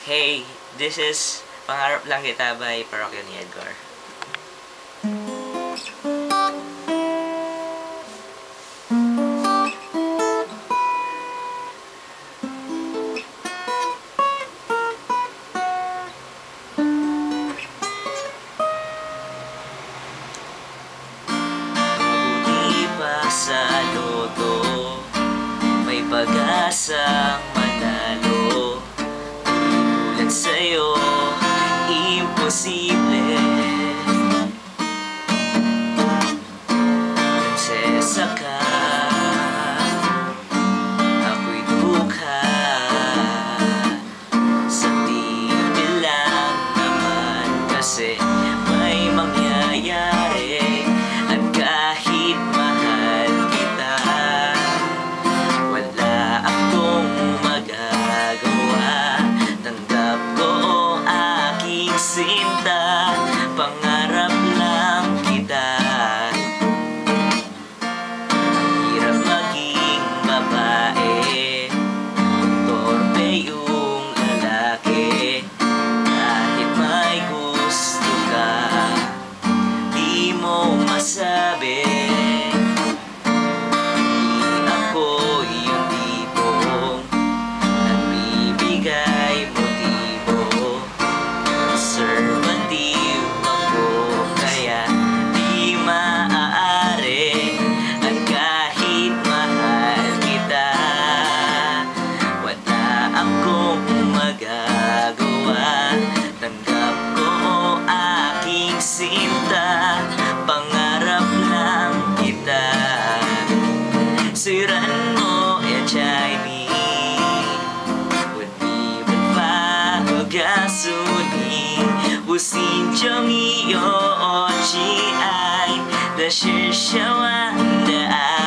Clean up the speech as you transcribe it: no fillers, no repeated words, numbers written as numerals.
Hey, this is Pangarap Lang Kita by Parokya ni Edgar. Mabuti pa sa loto, may pag-asang manalo. Tulad sa'yo, imposible. Prinsesa ka, ako'y dukha. Sa TV lang naman kasi may mangyayari. At kahit mahal kita, wala akong magagawa. Tanggap ko aking sinta, pangarap lang kita. Ang hirap maging babae, torpe yung lalaki. Kahit may gusto ka, di mo masabi. Di ako yung tipong nagbibigay motibo. Conservative ako, kaya di maaari. At kahit mahal kita, wala akong magagawa. Tanggap ko aking sinta, pangarap lang kita.虽然我也在你，我你无法告诉你，我心中已有挚爱，那是向往的爱。